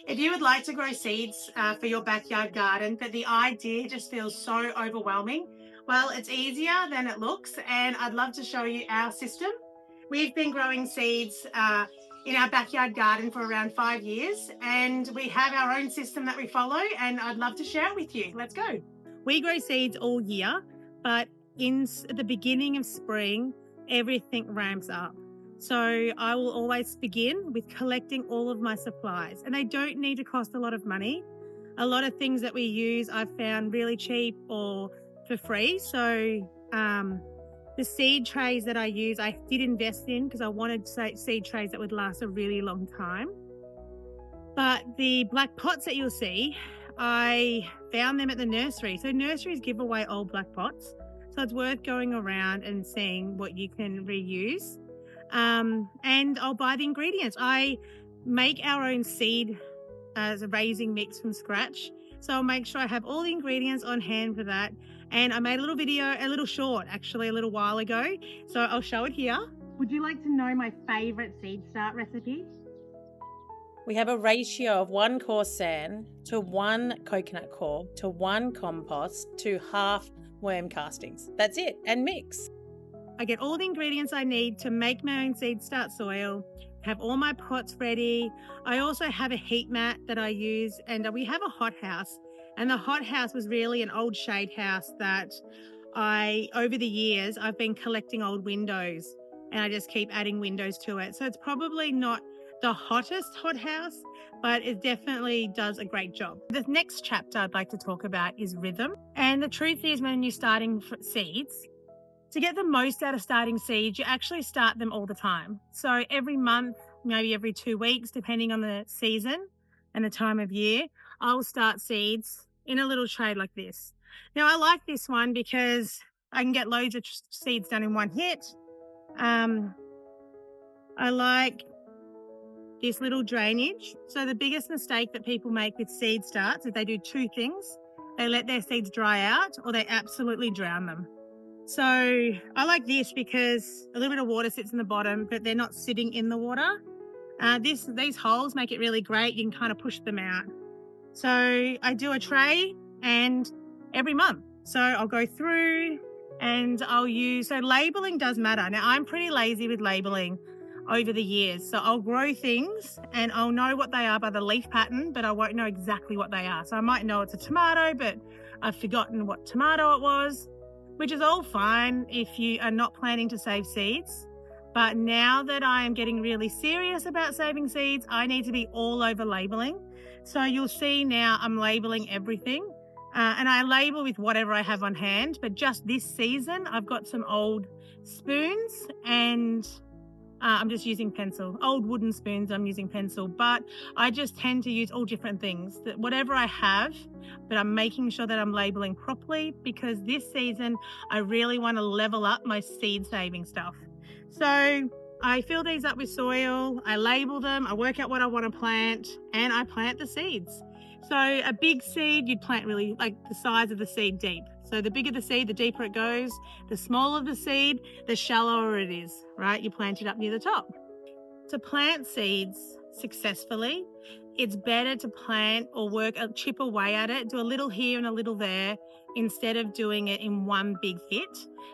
If you would like to grow seeds for your backyard garden, but the idea just feels so overwhelming, well, it's easier than it looks, and I'd love to show you our system. We've been growing seeds in our backyard garden for around 5 years, and we have our own system that we follow, and I'd love to share it with you. Let's go. We grow seeds all year, but at the beginning of spring, everything ramps up. So I will always begin with collecting all of my supplies, and they don't need to cost a lot of money. A lot of things that we use I've found really cheap or for free. So the seed trays that I use, I did invest in because I wanted seed trays that would last a really long time. But the black pots that you'll see, I found them at the nursery. So nurseries give away old black pots. So it's worth going around and seeing what you can reuse. And I'll buy the ingredients. I make our own seed as a raising mix from scratch. So I'll make sure I have all the ingredients on hand for that. And I made a little video, a little short actually a little while ago. So I'll show it here. Would you like to know my favorite seed start recipe? We have a ratio of 1 coarse sand to 1 coconut core to 1 compost to half worm castings. That's it, and mix. I get all the ingredients I need to make my own seed start soil, have all my pots ready. I also have a heat mat that I use, and we have a hothouse. And the hothouse was really an old shade house that over the years, I've been collecting old windows, and I just keep adding windows to it. So it's probably not the hottest hothouse, but it definitely does a great job. The next chapter I'd like to talk about is rhythm. And the truth is, when you're starting seeds, to get the most out of starting seeds, you actually start them all the time. So every month, maybe every 2 weeks, depending on the season and the time of year, I'll start seeds in a little tray like this. Now, I like this one because I can get loads of seeds done in one hit. I like this little drainage. So the biggest mistake that people make with seed starts is they do 2 things. They let their seeds dry out, or they absolutely drown them. So I like this because a little bit of water sits in the bottom, but they're not sitting in the water. These holes make it really great. You can kind of push them out. So I do a tray and every month. So I'll go through and so labeling does matter. Now I'm pretty lazy with labeling over the years. So I'll grow things and I'll know what they are by the leaf pattern, but I won't know exactly what they are. So I might know it's a tomato, but I've forgotten what tomato it was, which is all fine if you are not planning to save seeds. But now that I am getting really serious about saving seeds, I need to be all over labeling. So you'll see now I'm labeling everything. And I label with whatever I have on hand. But just this season, I've got some old spoons and I'm just using pencil. Old wooden spoons, I'm using pencil. But I just tend to use all different things. That whatever I have, but I'm making sure that I'm labeling properly, because this season I really want to level up my seed saving stuff. So I fill these up with soil, I label them, I work out what I want to plant, and I plant the seeds. So a big seed, you'd plant really like the size of the seed deep. So the bigger the seed, the deeper it goes. The smaller the seed, the shallower it is, right? You plant it up near the top. To plant seeds successfully, it's better to plant or chip away at it, do a little here and a little there, instead of doing it in one big hit.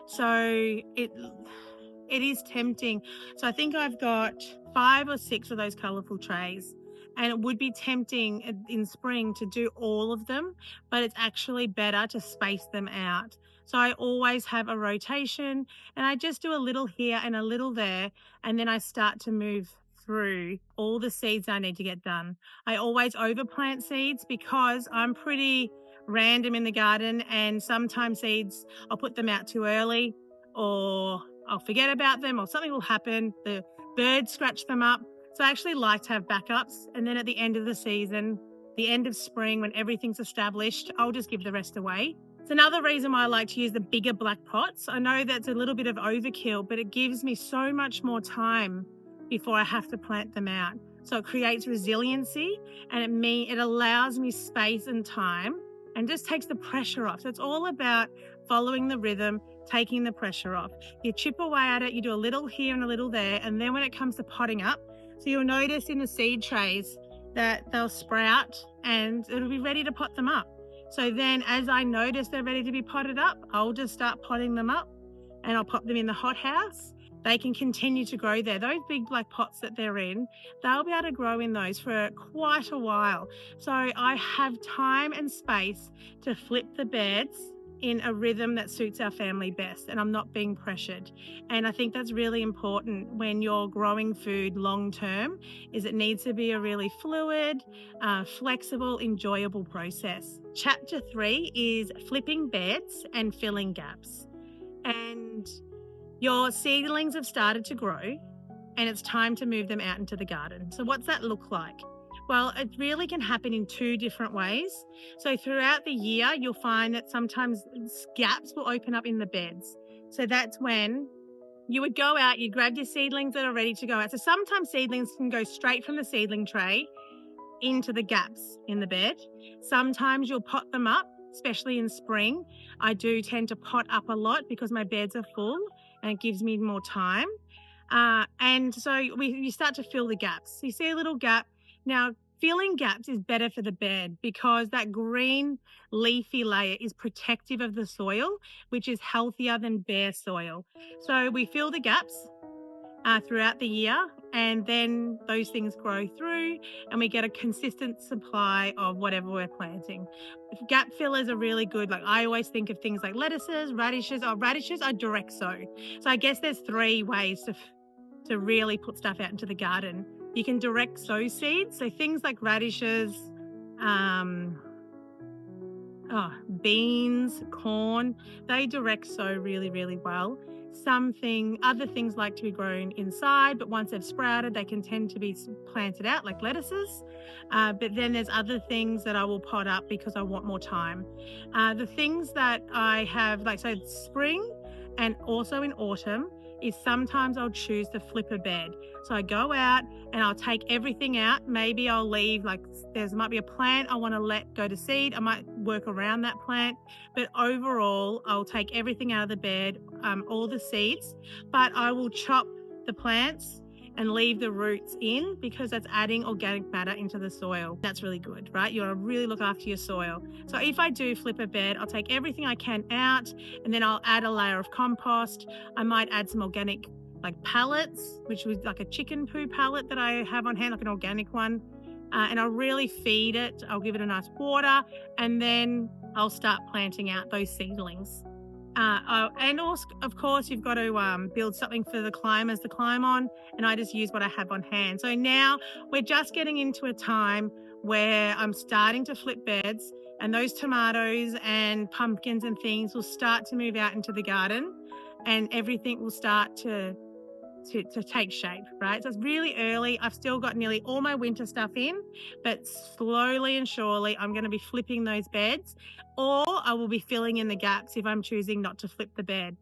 So it is tempting. So I think I've got 5 or 6 of those colourful trays, and it would be tempting in spring to do all of them, but it's actually better to space them out. So I always have a rotation, and I just do a little here and a little there, and then I start to move through all the seeds I need to get done. I always overplant seeds because I'm pretty random in the garden, and sometimes seeds, I'll put them out too early, or I'll forget about them, or something will happen. The birds scratch them up. So I actually like to have backups. And then at the end of the season, the end of spring, when everything's established, I'll just give the rest away. It's another reason why I like to use the bigger black pots. I know that's a little bit of overkill, but it gives me so much more time before I have to plant them out. So it creates resiliency, and it allows me space and time, and just takes the pressure off. So it's all about following the rhythm, taking the pressure off. You chip away at it, you do a little here and a little there, and then when it comes to potting up, so you'll notice in the seed trays, that they'll sprout and it'll be ready to pot them up. So then as I notice they're ready to be potted up, I'll just start potting them up and I'll pop them in the hothouse. They can continue to grow there. Those big black pots that they're in, they'll be able to grow in those for quite a while. So I have time and space to flip the beds in a rhythm that suits our family best, and I'm not being pressured. And I think that's really important when you're growing food long term, is it needs to be a really fluid, flexible, enjoyable process. Chapter 3 is flipping beds and filling gaps. And your seedlings have started to grow and it's time to move them out into the garden. So what's that look like? Well, it really can happen in 2 different ways. So throughout the year, you'll find that sometimes gaps will open up in the beds. So that's when you would go out, you'd grab your seedlings that are ready to go out. So sometimes seedlings can go straight from the seedling tray into the gaps in the bed. Sometimes you'll pot them up, especially in spring. I do tend to pot up a lot because my beds are full and it gives me more time. And so you start to fill the gaps. You see a little gap. Now, filling gaps is better for the bed because that green leafy layer is protective of the soil, which is healthier than bare soil. So we fill the gaps throughout the year, and then those things grow through and we get a consistent supply of whatever we're planting. Gap fillers are really good. Like I always think of things like lettuces, radishes. Radishes I direct sow. So I guess there's 3 ways to really put stuff out into the garden. You can direct sow seeds, so things like radishes, beans, corn, they direct sow really, really well. Other things like to be grown inside, but once they've sprouted, they can tend to be planted out like lettuces. But then there's other things that I will pot up because I want more time. The things that I have, so spring and also in autumn, is sometimes I'll choose to flip a bed. So I go out and I'll take everything out. Maybe I'll leave, might be a plant I want to let go to seed. I might work around that plant. But overall, I'll take everything out of the bed, all the seeds, but I will chop the plants and leave the roots in because that's adding organic matter into the soil. That's really good, right? You want to really look after your soil. So if I do flip a bed, I'll take everything I can out and then I'll add a layer of compost. I might add some organic pellets, which was like a chicken poo pellet that I have on hand, like an organic one. And I'll really feed it. I'll give it a nice water and then I'll start planting out those seedlings. And also, of course, you've got to build something for the climbers to climb on, and I just use what I have on hand. So now we're just getting into a time where I'm starting to flip beds, and those tomatoes and pumpkins and things will start to move out into the garden, and everything will start to take shape, right? So it's really early. I've still got nearly all my winter stuff in, but slowly and surely I'm going to be flipping those beds, or I will be filling in the gaps if I'm choosing not to flip the bed.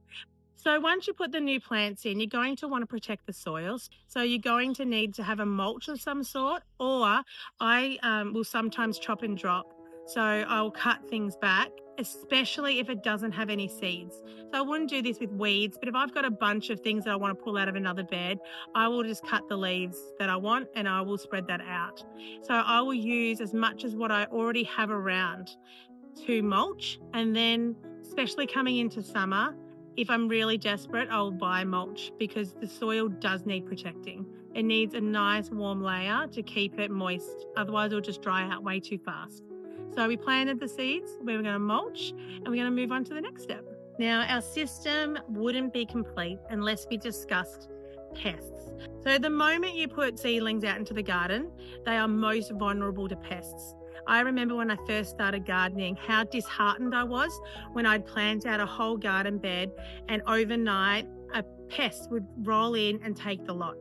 So once you put the new plants in, you're going to want to protect the soils. So you're going to need to have a mulch of some sort, or I will sometimes chop and drop. So I'll cut things back, especially if it doesn't have any seeds. So I wouldn't do this with weeds, but if I've got a bunch of things that I want to pull out of another bed, I will just cut the leaves that I want and I will spread that out. So I will use as much as what I already have around to mulch, and then especially coming into summer, if I'm really desperate, I'll buy mulch because the soil does need protecting. It needs a nice warm layer to keep it moist. Otherwise it'll just dry out way too fast. So we planted the seeds, we were going to mulch, and we're going to move on to the next step. Now, our system wouldn't be complete unless we discussed pests. So the moment you put seedlings out into the garden, they are most vulnerable to pests. I remember when I first started gardening, how disheartened I was when I'd plant out a whole garden bed and overnight a pest would roll in and take the lot.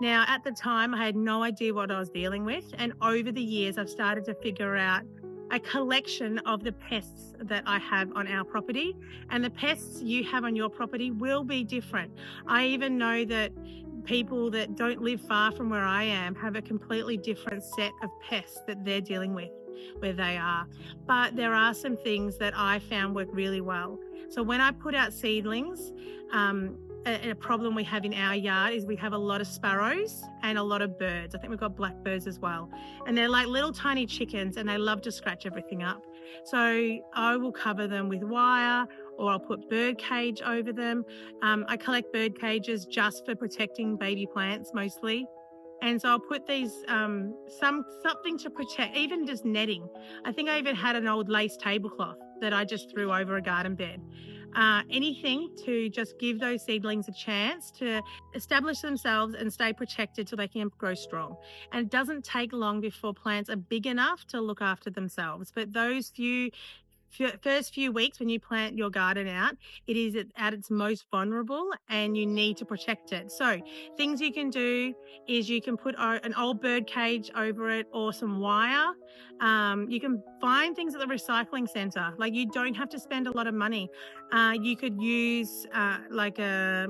Now, at the time, I had no idea what I was dealing with. And over the years, I've started to figure out a collection of the pests that I have on our property, and the pests you have on your property will be different. I even know that people that don't live far from where I am have a completely different set of pests that they're dealing with where they are. But there are some things that I found work really well. So when I put out seedlings, a problem we have in our yard is we have a lot of sparrows and a lot of birds. I think we've got blackbirds as well. And they're like little tiny chickens and they love to scratch everything up. So I will cover them with wire, or I'll put bird cage over them. I collect bird cages just for protecting baby plants mostly. And so I'll put these something to protect, even just netting. I think I even had an old lace tablecloth that I just threw over a garden bed. Anything to just give those seedlings a chance to establish themselves and stay protected till they can grow strong. And it doesn't take long before plants are big enough to look after themselves. But those first few weeks when you plant your garden out, it is at its most vulnerable and you need to protect it. So things you can do is you can put an old bird cage over it or some wire. You can find things at the recycling centre. Like, you don't have to spend a lot of money. You could use like a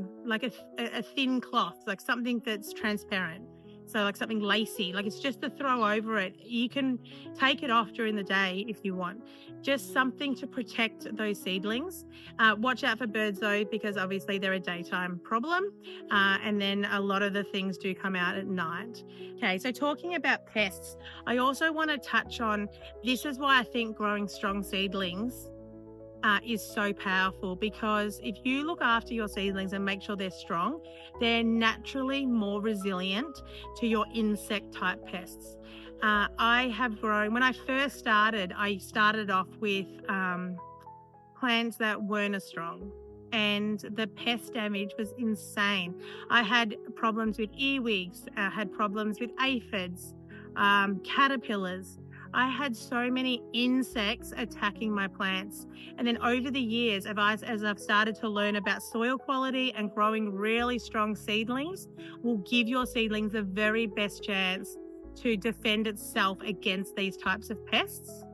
thin cloth, like something that's transparent. So like something lacy, like it's just to throw over it. You can take it off during the day if you want. Just something to protect those seedlings. Watch out for birds though, because obviously they're a daytime problem. And then a lot of the things do come out at night. Okay, so talking about pests, I also want to touch on, this is why I think growing strong seedlings is so powerful, because if you look after your seedlings and make sure they're strong, they're naturally more resilient to your insect type pests. I have grown, when I first started, I started off with plants that weren't as strong, and the pest damage was insane. I had problems with earwigs, I had problems with aphids, caterpillars. I had so many insects attacking my plants. And then over the years, as I've started to learn about soil quality and growing really strong seedlings, will give your seedlings the very best chance to defend itself against these types of pests.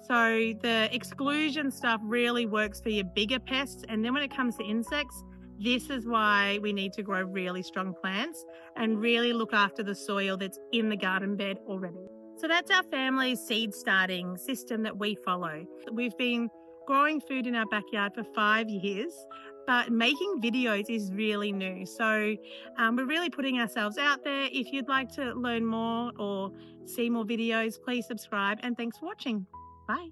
So the exclusion stuff really works for your bigger pests. And then when it comes to insects, this is why we need to grow really strong plants and really look after the soil that's in the garden bed already. So that's our family's seed starting system that we follow. We've been growing food in our backyard for 5 years, but making videos is really new. So we're really putting ourselves out there. If you'd like to learn more or see more videos, please subscribe, and thanks for watching. Bye.